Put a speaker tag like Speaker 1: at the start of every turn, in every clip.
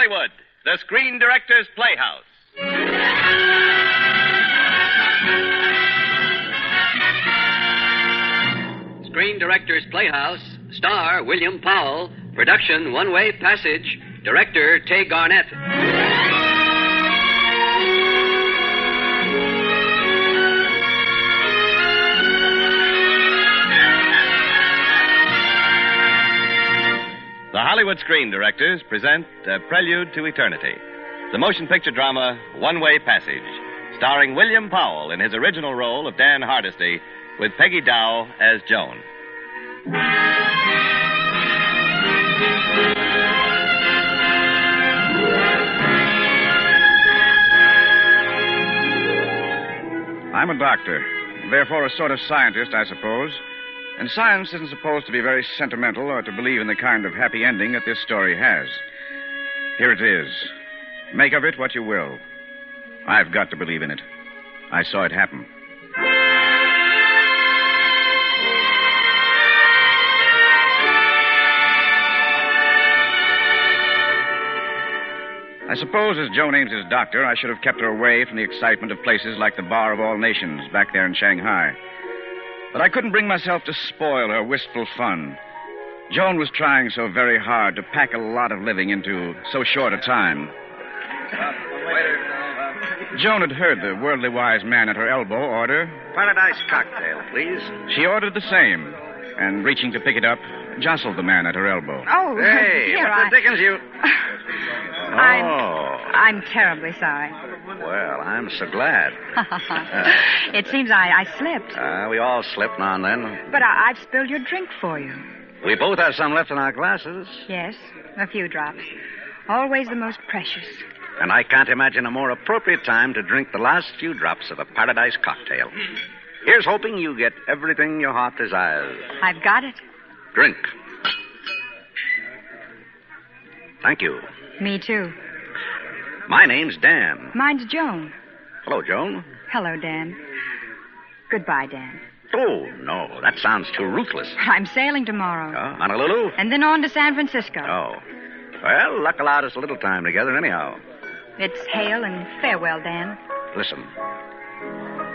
Speaker 1: Hollywood, the Screen Directors Playhouse.
Speaker 2: Screen Directors Playhouse, star William Powell, production One Way Passage, director Tay Garnett.
Speaker 1: The Hollywood Screen Directors present A Prelude to Eternity, the motion picture drama One Way Passage, starring William Powell in his original role of Dan Hardesty, with Peggy Dow as Joan.
Speaker 3: I'm a doctor, therefore a sort of scientist, I suppose. And science isn't supposed to be very sentimental or to believe in the kind of happy ending that this story has. Here it is. Make of it what you will. I've got to believe in it. I saw it happen. I suppose as Joan Ames's doctor, I should have kept her away from the excitement of places like the Bar of All Nations back there in Shanghai. But I couldn't bring myself to spoil her wistful fun. Joan was trying so very hard to pack a lot of living into so short a time. Joan had heard the worldly wise man at her elbow order,
Speaker 4: Paradise cocktail, please.
Speaker 3: She ordered the same, and reaching to pick it up, jostled the man at her elbow.
Speaker 5: Oh,
Speaker 4: Hey,
Speaker 5: here
Speaker 4: what the dickens you...
Speaker 5: I'm terribly sorry.
Speaker 4: Well, I'm so glad.
Speaker 5: It seems I slipped.
Speaker 4: We all slip now and then.
Speaker 5: But I've spilled your drink for you.
Speaker 4: We both have some left in our glasses.
Speaker 5: Yes, a few drops. Always the most precious.
Speaker 4: And I can't imagine a more appropriate time to drink the last few drops of a Paradise cocktail. Here's hoping you get everything your heart desires.
Speaker 5: I've got it.
Speaker 4: Drink. Thank you.
Speaker 5: Me too.
Speaker 4: My name's Dan.
Speaker 5: Mine's Joan.
Speaker 4: Hello, Joan.
Speaker 5: Hello, Dan. Goodbye, Dan.
Speaker 4: Oh, no, that sounds too ruthless.
Speaker 5: I'm sailing tomorrow.
Speaker 4: Oh, Honolulu?
Speaker 5: And then on to San Francisco.
Speaker 4: Oh. Well, luck allowed us a little time together anyhow.
Speaker 5: It's hail and farewell, Dan.
Speaker 4: Listen.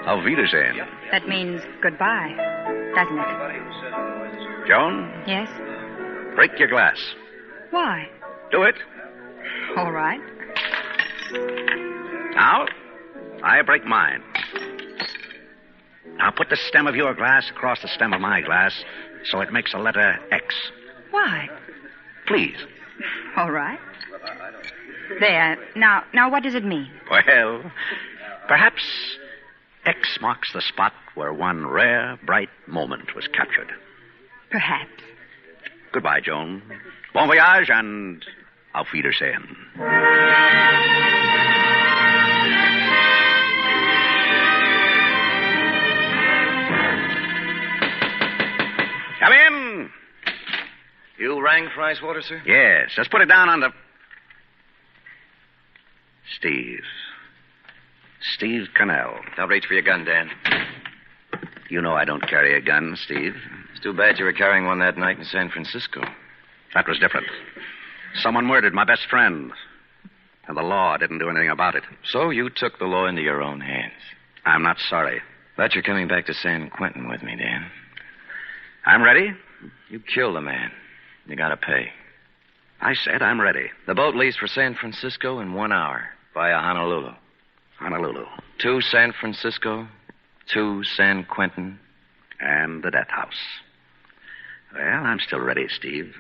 Speaker 4: Auf Wiedersehen.
Speaker 5: That means goodbye, doesn't it?
Speaker 4: Joan,
Speaker 5: Yes?
Speaker 4: break your glass.
Speaker 5: Why?
Speaker 4: Do it.
Speaker 5: All right.
Speaker 4: Now, I break mine. Now put the stem of your glass across the stem of my glass so it makes a letter X.
Speaker 5: Why?
Speaker 4: Please.
Speaker 5: All right. There. Now what does it mean?
Speaker 4: Well, perhaps X marks the spot where one rare, bright moment was captured.
Speaker 5: Perhaps.
Speaker 4: Goodbye, Joan. Bon voyage and auf Wiedersehen. Come in.
Speaker 1: You rang for ice water, sir?
Speaker 4: Yes, just put it down on the... Steve Cannell.
Speaker 1: I'll reach for your gun, Dan.
Speaker 4: You know I don't carry a gun, Steve.
Speaker 1: It's too bad you were carrying one that night in San Francisco.
Speaker 4: That was different. Someone murdered my best friend, and the law didn't do anything about it.
Speaker 1: So you took the law into your own hands.
Speaker 4: I'm not sorry.
Speaker 1: But you're coming back to San Quentin with me, Dan.
Speaker 4: I'm ready.
Speaker 1: You killed a man. You gotta pay.
Speaker 4: I said I'm ready.
Speaker 1: The boat leaves for San Francisco in 1 hour via Honolulu.
Speaker 4: Honolulu.
Speaker 1: To San Francisco, to San Quentin.
Speaker 4: And the death house. Well, I'm still ready, Steve.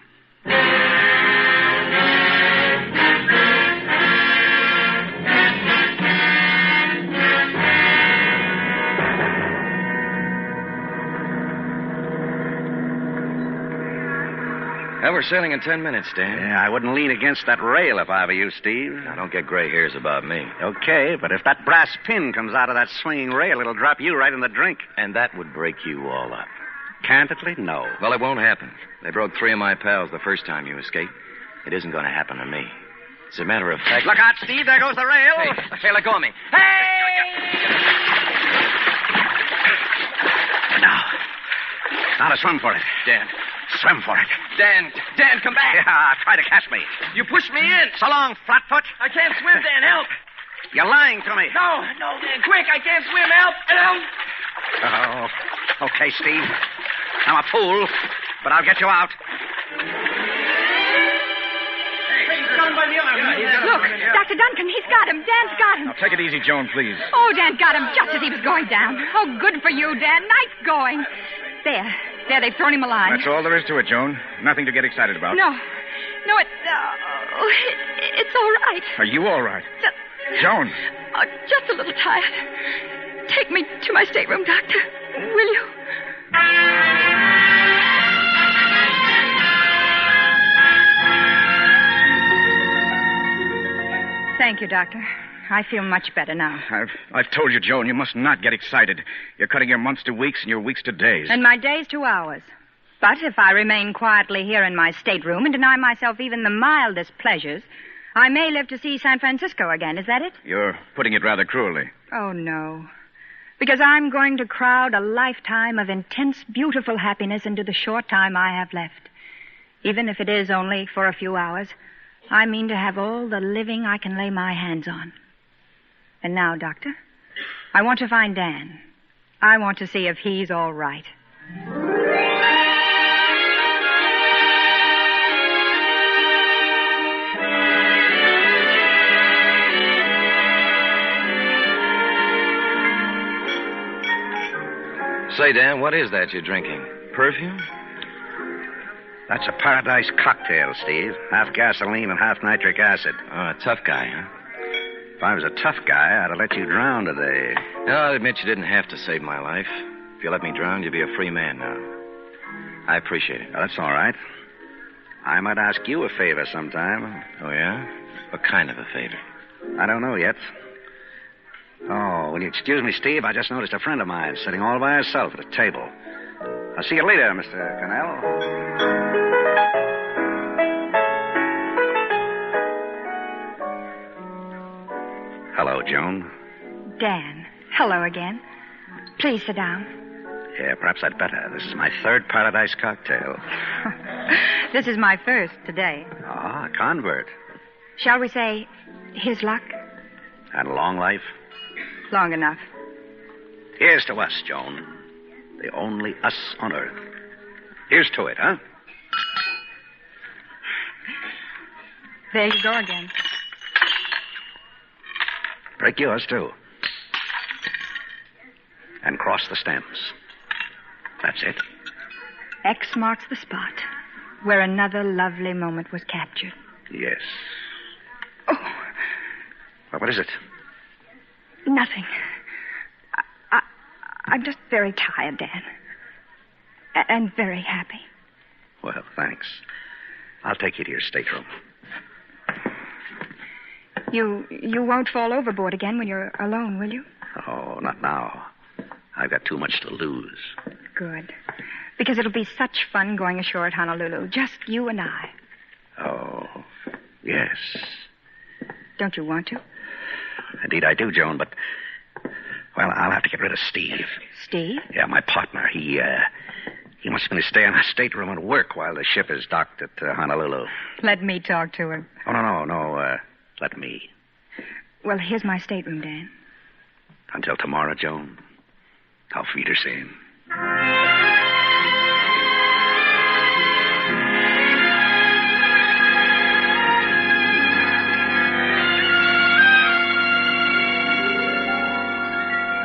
Speaker 1: Well, we're sailing in 10 minutes, Dan.
Speaker 4: Yeah, I wouldn't lean against that rail if I were you, Steve.
Speaker 1: Now, don't get gray hairs about me.
Speaker 4: Okay, but if that brass pin comes out of that swinging rail, it'll drop you right in the drink.
Speaker 1: And that would break you all up.
Speaker 4: Candidly, no.
Speaker 1: Well, it won't happen. They broke 3 of my pals the first time you escaped. It isn't going to happen to me. As a matter of fact...
Speaker 4: Look out, Steve. There goes the rail.
Speaker 1: Hey, let go of me. Hey!
Speaker 4: Now to swim for it.
Speaker 1: Dan,
Speaker 4: swim for it.
Speaker 6: Dan, come back.
Speaker 4: Yeah, try to catch me.
Speaker 6: You pushed me in.
Speaker 4: So long, Flatfoot.
Speaker 6: I can't swim, Dan. Help.
Speaker 4: You're lying to me.
Speaker 6: No, Dan. Quick, I can't swim. Help.
Speaker 4: Oh, okay, Steve. I'm a fool, but I'll get you out.
Speaker 5: Look, Dr. Duncan, he's got him. Dan's got him.
Speaker 3: Now, take it easy, Joan, please.
Speaker 5: Oh, Dan got him just as he was going down. Oh, good for you, Dan. Nice going. There, they've thrown him alive.
Speaker 3: That's all there is to it, Joan. Nothing to get excited about.
Speaker 5: No, it's all right.
Speaker 3: Are you all right? Joan.
Speaker 5: Just a little tired. Take me to my stateroom, Doctor. Will you? Thank you, Doctor. I feel much better now.
Speaker 3: I've told you, Joan, you must not get excited. You're cutting your months to weeks and your weeks to days.
Speaker 5: And my days to hours. But if I remain quietly here in my stateroom and deny myself even the mildest pleasures, I may live to see San Francisco again. Is that it?
Speaker 3: You're putting it rather cruelly.
Speaker 5: Oh, no. Because I'm going to crowd a lifetime of intense, beautiful happiness into the short time I have left. Even if it is only for a few hours, I mean to have all the living I can lay my hands on. And now, Doctor, I want to find Dan. I want to see if he's all right.
Speaker 6: Say, Dan, what is that you're drinking? Perfume?
Speaker 4: That's a paradise cocktail, Steve. Half gasoline and half nitric acid.
Speaker 6: Oh, a tough guy, huh?
Speaker 4: If I was a tough guy, I'd have let you drown today.
Speaker 6: No, I'll admit you didn't have to save my life. If you let me drown, you'd be a free man now. I appreciate it.
Speaker 4: Well, that's all right. I might ask you a favor sometime.
Speaker 6: Oh, yeah? What kind of a favor?
Speaker 4: I don't know yet. Oh, will you excuse me, Steve? I just noticed a friend of mine sitting all by herself at a table. I'll see you later, Mr. Cannell. Hello, Joan.
Speaker 5: Dan, hello again. Please sit down.
Speaker 4: Yeah, perhaps I'd better. This is my third paradise cocktail.
Speaker 5: This is my first today.
Speaker 4: Ah, a convert.
Speaker 5: Shall we say his luck?
Speaker 4: And a long life.
Speaker 5: Long enough.
Speaker 4: Here's to us, Joan. The only us on Earth. Here's to it, huh?
Speaker 5: There you go again.
Speaker 4: Break yours, too. And cross the stems. That's it.
Speaker 5: X marks the spot where another lovely moment was captured.
Speaker 4: Yes.
Speaker 5: Oh.
Speaker 4: Well, what is it?
Speaker 5: Nothing. I'm just very tired, Dan. And very happy.
Speaker 4: Well, thanks. I'll take you to your stateroom.
Speaker 5: You won't fall overboard again when you're alone, will you?
Speaker 4: Oh, not now. I've got too much to lose.
Speaker 5: Good. Because it'll be such fun going ashore at Honolulu. Just you and I.
Speaker 4: Oh, yes.
Speaker 5: Don't you want to?
Speaker 4: Indeed I do, Joan, but... Well, I'll have to get rid of Steve.
Speaker 5: Steve?
Speaker 4: Yeah, my partner. He must stay in our stateroom and work while the ship is docked at Honolulu.
Speaker 5: Let me talk to him.
Speaker 4: Oh, no. Let me.
Speaker 5: Well, here's my stateroom, Dan.
Speaker 4: Until tomorrow, Joan. Auf Wiedersehen.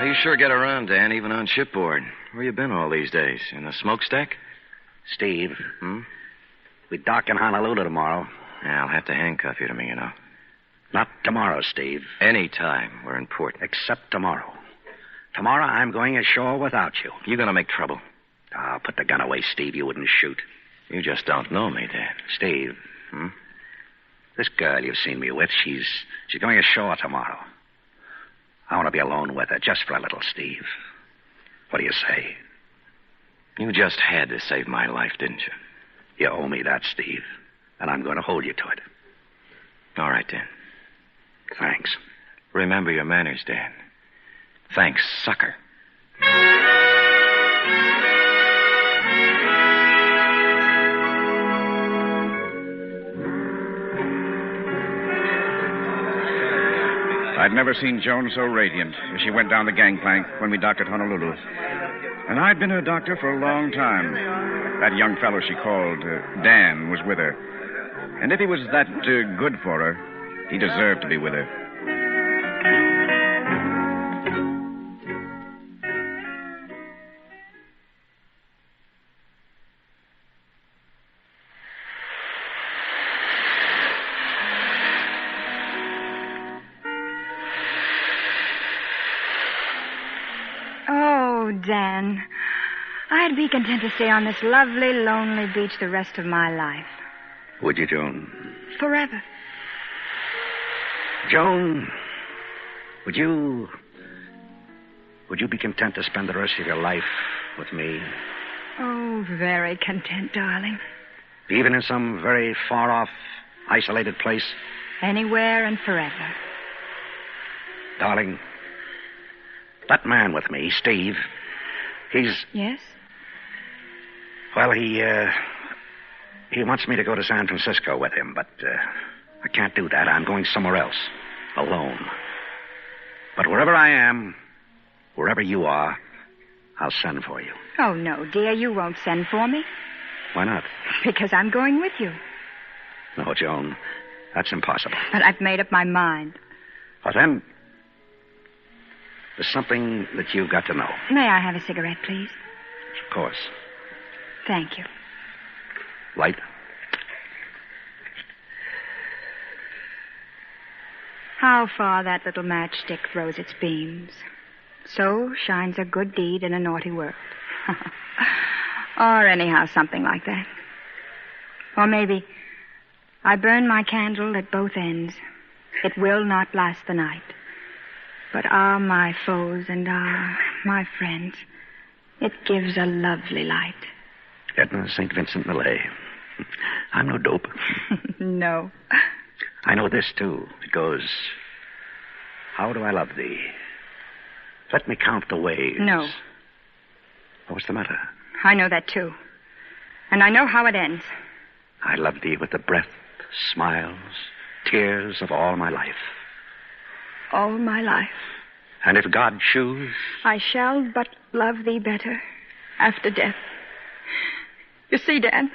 Speaker 6: You sure get around, Dan, even on shipboard. Where you been all these days? In the smokestack?
Speaker 4: Steve. We dock in Honolulu tomorrow.
Speaker 6: Yeah, I'll have to handcuff you to me, you know.
Speaker 4: Not tomorrow, Steve.
Speaker 6: Any time. We're in port.
Speaker 4: Except tomorrow. Tomorrow I'm going ashore without you.
Speaker 6: You're going to make trouble.
Speaker 4: Oh, put the gun away, Steve. You wouldn't shoot.
Speaker 6: You just don't know me, Dan.
Speaker 4: Steve. This girl you've seen me with, she's going ashore tomorrow. I want to be alone with her just for a little, Steve. What do you say?
Speaker 6: You just had to save my life, didn't you?
Speaker 4: You owe me that, Steve. And I'm going to hold you to it.
Speaker 6: All right, Dan.
Speaker 4: Thanks.
Speaker 6: Remember your manners, Dan. Thanks, sucker.
Speaker 3: I'd never seen Joan so radiant as she went down the gangplank when we docked at Honolulu. And I'd been her doctor for a long time. That young fellow she called Dan was with her. And if he was that good for her, he deserved to be with her.
Speaker 5: Oh, Dan, I'd be content to stay on this lovely, lonely beach the rest of my life.
Speaker 4: Would you, Joan?
Speaker 5: Forever.
Speaker 4: Joan, would you be content to spend the rest of your life with me?
Speaker 5: Oh, very content, darling.
Speaker 4: Even in some very far-off, isolated place?
Speaker 5: Anywhere and forever.
Speaker 4: Darling, that man with me, Steve, he's...
Speaker 5: Yes?
Speaker 4: Well, he wants me to go to San Francisco with him, but I can't do that. I'm going somewhere else, alone. But wherever I am, wherever you are, I'll send for you.
Speaker 5: Oh, no, dear, you won't send for me.
Speaker 4: Why not?
Speaker 5: Because I'm going with you.
Speaker 4: No, Joan, that's impossible.
Speaker 5: But I've made up my mind.
Speaker 4: Well, then, there's something that you've got to know.
Speaker 5: May I have a cigarette, please?
Speaker 4: Of course.
Speaker 5: Thank you.
Speaker 4: Light?
Speaker 5: How far that little matchstick throws its beams, so shines a good deed in a naughty world. Or anyhow, something like that. Or maybe I burn my candle at both ends. It will not last the night. But my foes and my friends, it gives a lovely light.
Speaker 4: Edna St. Vincent Millay. I'm no dope.
Speaker 5: No.
Speaker 4: I know this, too. It goes, how do I love thee? Let me count the ways.
Speaker 5: No.
Speaker 4: What's the matter?
Speaker 5: I know that, too. And I know how it ends.
Speaker 4: I love thee with the breath, smiles, tears of all my life.
Speaker 5: All my life.
Speaker 4: And if God choose...
Speaker 5: I shall but love thee better after death. You see, Dan,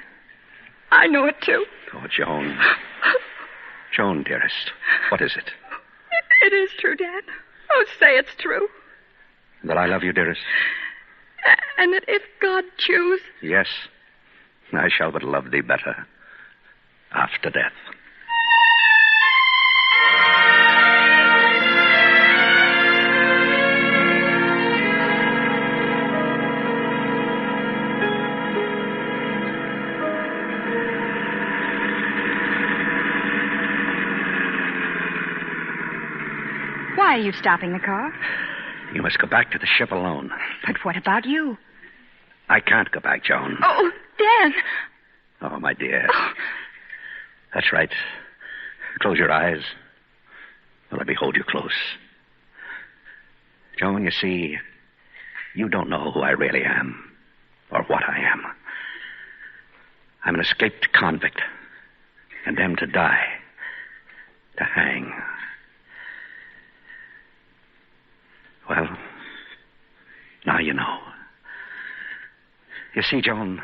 Speaker 5: I know it, too.
Speaker 4: Oh, Joan. Joan, dearest, what is it?
Speaker 5: It is true, Dan. Oh, say it's true.
Speaker 4: That I love you, dearest?
Speaker 5: And that if God choose...
Speaker 4: Yes, I shall but love thee better after death.
Speaker 5: Why are you stopping the car?
Speaker 4: You must go back to the ship alone.
Speaker 5: But what about you?
Speaker 4: I can't go back, Joan.
Speaker 5: Oh, Dan.
Speaker 4: Oh, my dear. Oh. That's right. Close your eyes. Well, let me hold you close. Joan, you see, you don't know who I really am or what I am. I'm an escaped convict, condemned to die, to hang. Well, now you know. You see, Joan...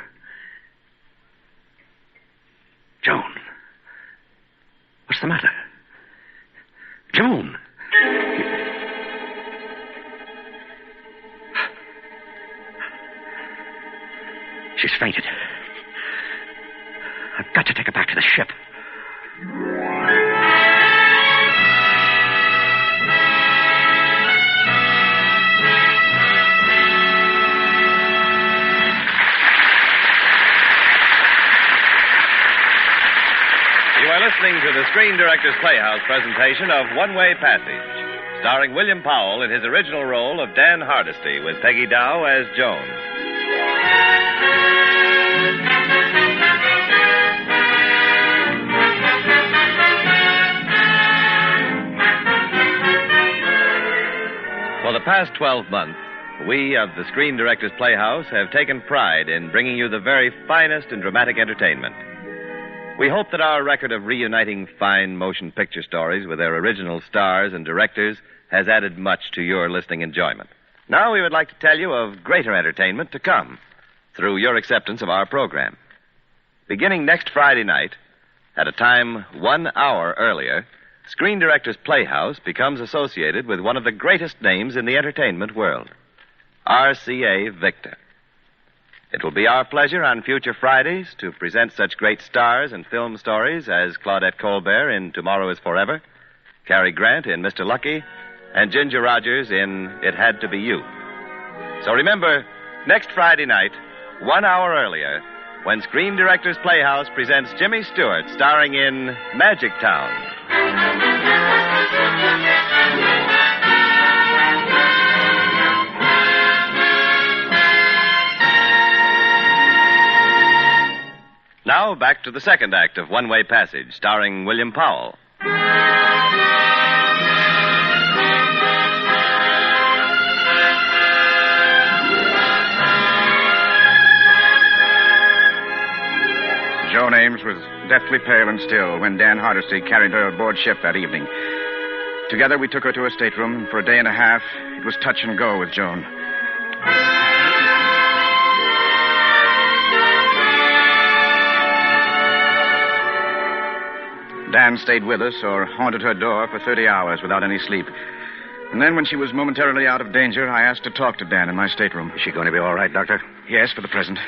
Speaker 4: Joan. What's the matter? Joan. She's fainted. I've got to take her back to the ship.
Speaker 1: You are listening to the Screen Directors Playhouse presentation of One Way Passage, starring William Powell in his original role of Dan Hardesty with Peggy Dow as Joan. For the past 12 months, we of the Screen Directors Playhouse have taken pride in bringing you the very finest in dramatic entertainment. We hope that our record of reuniting fine motion picture stories with their original stars and directors has added much to your listening enjoyment. Now we would like to tell you of greater entertainment to come through your acceptance of our program. Beginning next Friday night, at a time 1 hour earlier, Screen Directors Playhouse becomes associated with one of the greatest names in the entertainment world, RCA Victor. It will be our pleasure on future Fridays to present such great stars and film stories as Claudette Colbert in Tomorrow is Forever, Cary Grant in Mr. Lucky, and Ginger Rogers in It Had to Be You. So remember, next Friday night, 1 hour earlier, when Screen Directors Playhouse presents Jimmy Stewart starring in Magic Town. Now, back to the second act of One Way Passage, starring William Powell.
Speaker 3: Joan Ames was deathly pale and still when Dan Hardesty carried her aboard ship that evening. Together, we took her to her stateroom. For a day and a half, it was touch and go with Joan. Dan stayed with us or haunted her door for 30 hours without any sleep. And then when she was momentarily out of danger, I asked to talk to Dan in my stateroom.
Speaker 4: Is she going to be all right, Doctor?
Speaker 3: Yes, for the present.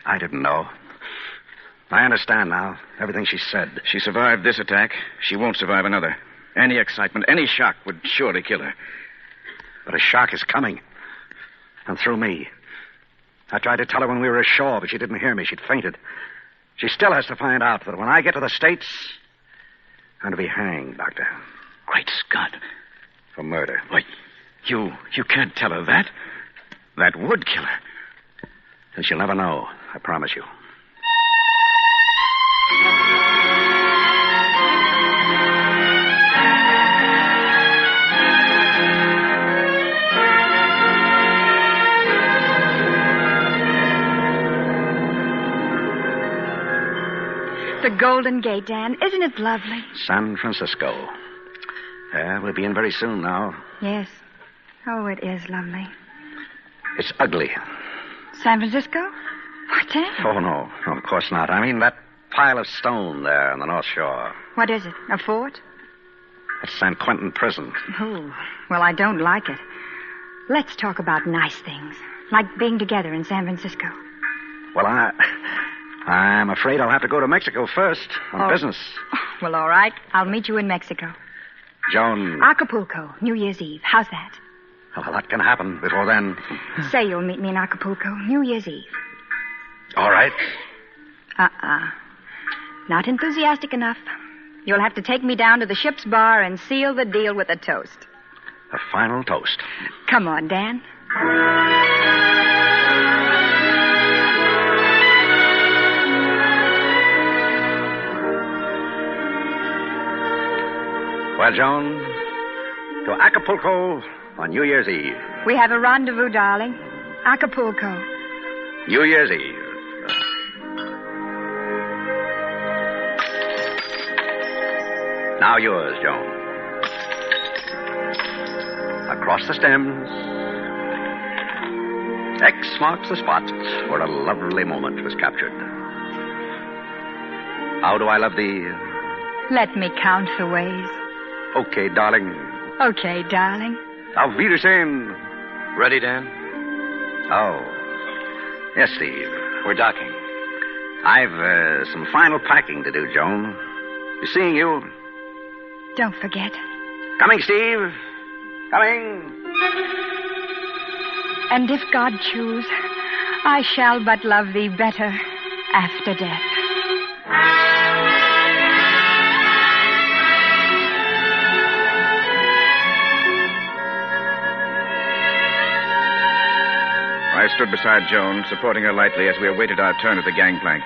Speaker 4: I didn't know. I understand now. Everything she said.
Speaker 3: She survived this attack. She won't survive another. Any excitement, any shock would surely kill her.
Speaker 4: But a shock is coming. And through me. I tried to tell her when we were ashore, but she didn't hear me. She'd fainted. She still has to find out that when I get to the States, I'm going to be hanged, Doctor.
Speaker 7: Great Scott.
Speaker 4: For murder.
Speaker 7: Why, you can't tell her that. That would kill her.
Speaker 4: And she'll never know, I promise you.
Speaker 5: The Golden Gate, Dan. Isn't it lovely?
Speaker 4: San Francisco. Yeah, we'll be in very soon now.
Speaker 5: Yes. Oh, it is lovely.
Speaker 4: It's ugly.
Speaker 5: San Francisco? What's that?
Speaker 4: Oh, no, of course not. I mean that pile of stone there on the North Shore.
Speaker 5: What is it? A fort?
Speaker 4: It's San Quentin Prison.
Speaker 5: Oh, well, I don't like it. Let's talk about nice things, like being together in San Francisco.
Speaker 4: Well, I'm afraid I'll have to go to Mexico first on business.
Speaker 5: Well, all right. I'll meet you in Mexico.
Speaker 4: Joan.
Speaker 5: Acapulco, New Year's Eve. How's that?
Speaker 4: Well, a lot can happen before then.
Speaker 5: Say you'll meet me in Acapulco, New Year's Eve.
Speaker 4: All right.
Speaker 5: Not enthusiastic enough. You'll have to take me down to the ship's bar and seal the deal with a toast.
Speaker 4: A final toast.
Speaker 5: Come on, Dan.
Speaker 4: Well, Joan, to Acapulco on New Year's Eve.
Speaker 5: We have a rendezvous, darling. Acapulco.
Speaker 4: New Year's Eve. Now yours, Joan. Across the stems. X marks the spot where a lovely moment was captured. How do I love thee?
Speaker 5: Let me count the ways.
Speaker 4: Okay, darling.
Speaker 5: Okay, darling.
Speaker 4: Auf Wiedersehen.
Speaker 6: Ready, Dan?
Speaker 4: Oh. Yes, Steve.
Speaker 6: We're docking.
Speaker 4: I've some final packing to do, Joan. Be seeing you.
Speaker 5: Don't forget.
Speaker 4: Coming, Steve. Coming.
Speaker 5: And if God choose, I shall but love thee better after death.
Speaker 3: I stood beside Joan, supporting her lightly as we awaited our turn at the gangplank.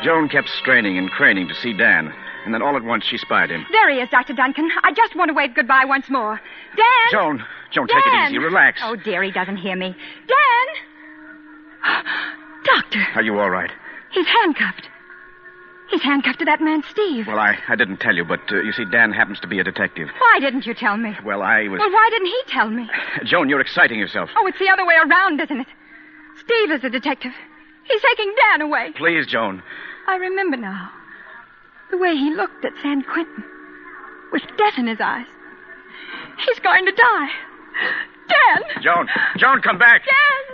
Speaker 3: Joan kept straining and craning to see Dan, and then all at once she spied him.
Speaker 5: There he is, Dr. Duncan. I just want to wave goodbye once more. Dan!
Speaker 3: Joan,
Speaker 5: Dan!
Speaker 3: take it easy. Relax.
Speaker 5: Oh, dear, he doesn't hear me. Dan! Doctor.
Speaker 3: Are you all right?
Speaker 5: He's handcuffed. He's handcuffed to that man, Steve.
Speaker 3: Well, I didn't tell you, but you see, Dan happens to be a detective.
Speaker 5: Why didn't you tell me?
Speaker 3: Well, I was...
Speaker 5: Well, why didn't he tell me?
Speaker 3: Joan, you're exciting yourself.
Speaker 5: Oh, it's the other way around, isn't it? Steve is a detective. He's taking Dan away.
Speaker 3: Please, Joan.
Speaker 5: I remember now. The way he looked at San Quentin. With death in his eyes. He's going to die. Dan!
Speaker 3: Joan, come back!
Speaker 5: Dan,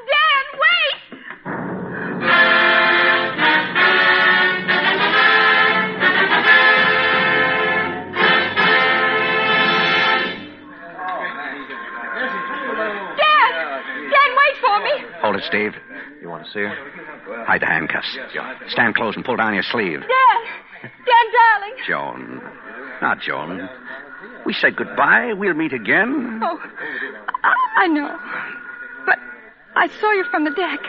Speaker 5: wait! Dan, wait for me!
Speaker 4: Hold it, Steve.
Speaker 6: You want to see her?
Speaker 4: Hide the handcuffs. Stand close and pull down your sleeve.
Speaker 5: Dan, darling.
Speaker 4: Joan. Not Joan. We said goodbye. We'll meet again.
Speaker 5: Oh, I know. But I saw you from the deck.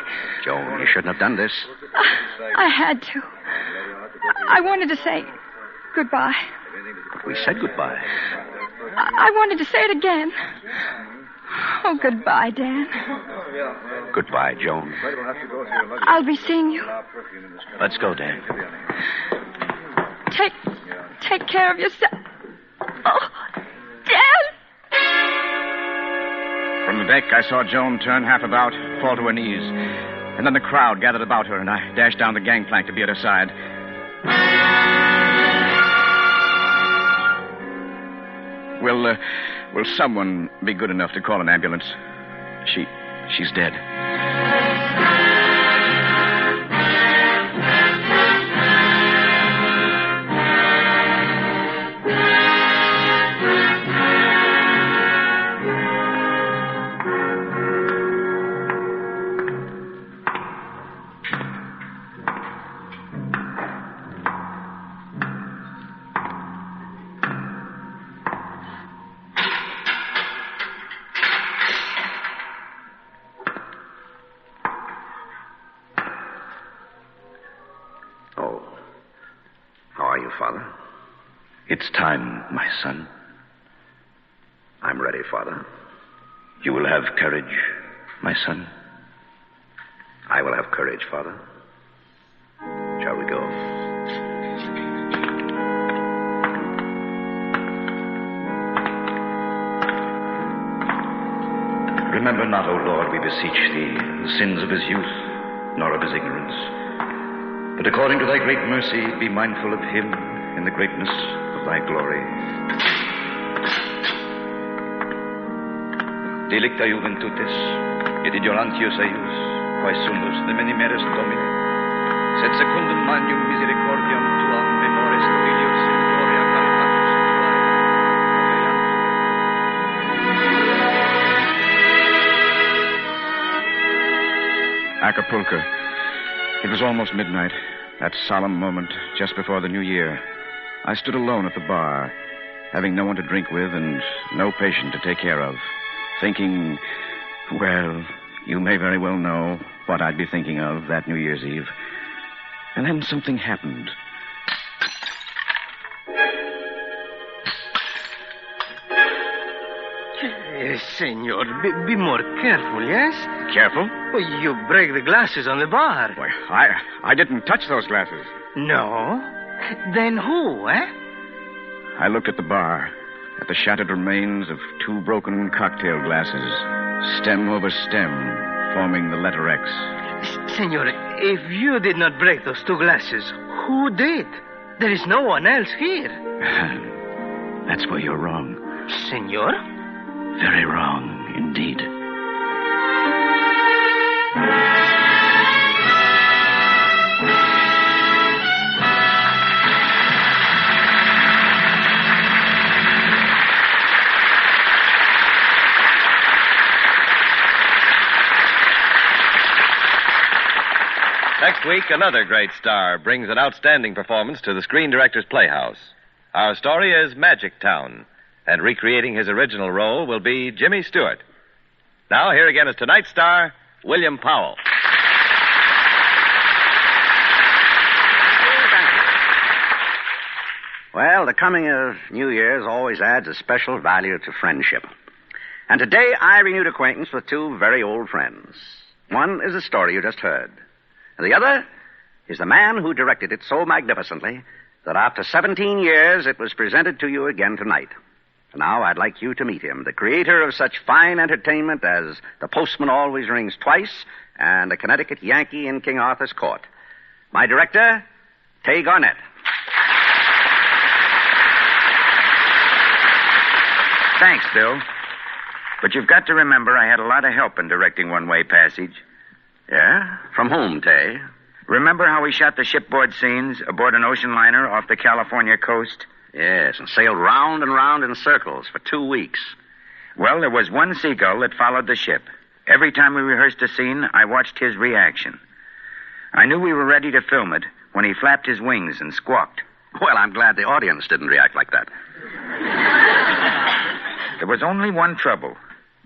Speaker 4: Joan, you shouldn't have done this.
Speaker 5: I had to. I wanted to say goodbye.
Speaker 4: But we said goodbye.
Speaker 5: I wanted to say it again. Oh, goodbye, Dan.
Speaker 4: Goodbye, Joan.
Speaker 5: I'll be seeing you.
Speaker 6: Let's go, Dan.
Speaker 5: Take care of yourself. Oh, Dan!
Speaker 3: From the deck, I saw Joan turn half about, fall to her knees. And then the crowd gathered about her, and I dashed down the gangplank to be at her side. Will someone be good enough to call an ambulance? She's dead.
Speaker 4: Father?
Speaker 6: It's time, my son.
Speaker 4: I'm ready, Father.
Speaker 6: You will have courage, my son.
Speaker 4: I will have courage, Father. Shall we go?
Speaker 6: Remember not, O Lord, we beseech thee, the sins of his youth, nor of his ignorance. But according to thy great mercy, be mindful of him in the greatness of thy glory. Delicta juventutis, et ignorantius eius, quae sumus de menimeres Domine, sed secundum magnum misericordiam tuam memores filius in gloria caritatis tuae.
Speaker 3: Acapulco. It was almost midnight, that solemn moment just before the new year. I stood alone at the bar, having no one to drink with and no patient to take care of, thinking, well, you may very well know what I'd be thinking of that New Year's Eve. And then something happened.
Speaker 8: Senor, be more careful, yes?
Speaker 3: Careful?
Speaker 8: Well, you break the glasses on the bar.
Speaker 3: Why, I didn't touch those glasses.
Speaker 8: No? Then who, eh?
Speaker 3: I looked at the bar, at the shattered remains of two broken cocktail glasses, stem over stem, forming the letter X.
Speaker 8: Senor, if you did not break those two glasses, who did? There is no one else here.
Speaker 3: That's where you're wrong.
Speaker 8: Senor?
Speaker 3: Very wrong, indeed.
Speaker 1: Next week, another great star brings an outstanding performance to the Screen Directors Playhouse. Our story is Magic Town, and recreating his original role will be Jimmy Stewart. Now, here again is tonight's star, William Powell.
Speaker 4: Well, the coming of New Year's always adds a special value to friendship. And today I renewed acquaintance with two very old friends. One is the story you just heard. And the other is the man who directed it so magnificently that after 17 years it was presented to you again tonight. And now I'd like you to meet him, the creator of such fine entertainment as The Postman Always Rings Twice and A Connecticut Yankee in King Arthur's Court. My director, Tay Garnett.
Speaker 9: Thanks, Bill. But you've got to remember I had a lot of help in directing One Way Passage.
Speaker 4: Yeah? From whom, Tay?
Speaker 9: Remember how we shot the shipboard scenes aboard an ocean liner off the California coast?
Speaker 4: Yes, and sailed round and round in circles for 2 weeks.
Speaker 9: Well, there was one seagull that followed the ship. Every time we rehearsed a scene, I watched his reaction. I knew we were ready to film it when he flapped his wings and squawked.
Speaker 4: Well, I'm glad the audience didn't react like that.
Speaker 9: There was only one trouble.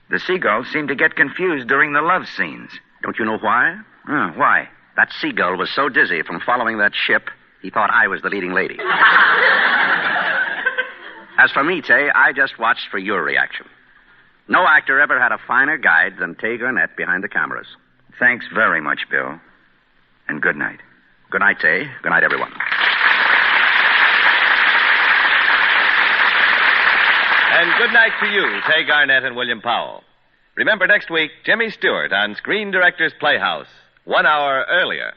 Speaker 9: The seagull seemed to get confused during the love scenes.
Speaker 4: Don't you know why?
Speaker 9: Why?
Speaker 4: That seagull was so dizzy from following that ship, he thought I was the leading lady. As for me, Tay, I just watched for your reaction. No actor ever had a finer guide than Tay Garnett behind the cameras.
Speaker 9: Thanks very much, Bill. And good night.
Speaker 4: Good night, Tay. Good night, everyone.
Speaker 1: And good night to you, Tay Garnett and William Powell. Remember next week, Jimmy Stewart on Screen Directors Playhouse, 1 hour earlier.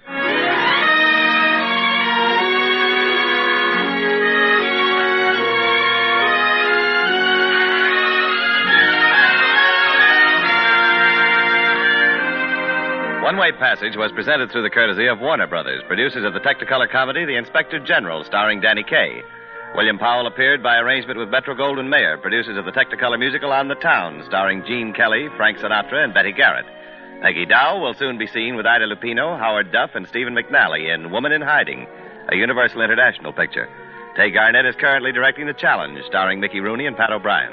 Speaker 1: One Way Passage was presented through the courtesy of Warner Brothers, producers of the Technicolor comedy The Inspector General, starring Danny Kaye. William Powell appeared by arrangement with Metro-Goldwyn-Mayer, producers of the Technicolor musical On the Town, starring Gene Kelly, Frank Sinatra, and Betty Garrett. Peggy Dow will soon be seen with Ida Lupino, Howard Duff, and Stephen McNally in Woman in Hiding, a Universal International picture. Tay Garnett is currently directing The Challenge, starring Mickey Rooney and Pat O'Brien.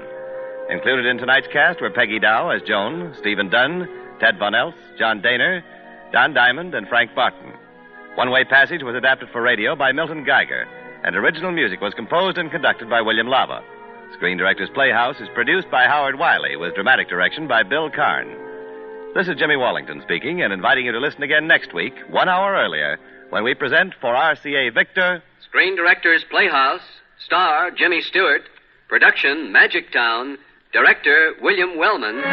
Speaker 1: Included in tonight's cast were Peggy Dow as Joan, Stephen Dunn, Ted Von Eltz, John Daner, Don Diamond, and Frank Barton. One Way Passage was adapted for radio by Milton Geiger, and original music was composed and conducted by William Lava. Screen Directors Playhouse is produced by Howard Wiley, with dramatic direction by Bill Karn. This is Jimmy Wallington speaking, and inviting you to listen again next week, 1 hour earlier, when we present for RCA Victor...
Speaker 2: Screen Directors Playhouse, star Jimmy Stewart, production Magic Town, director William Wellman.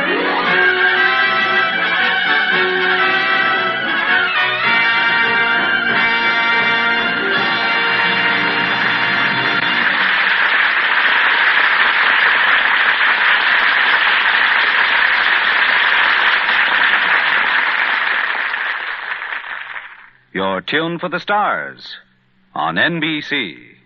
Speaker 10: You're tuned for the stars on NBC.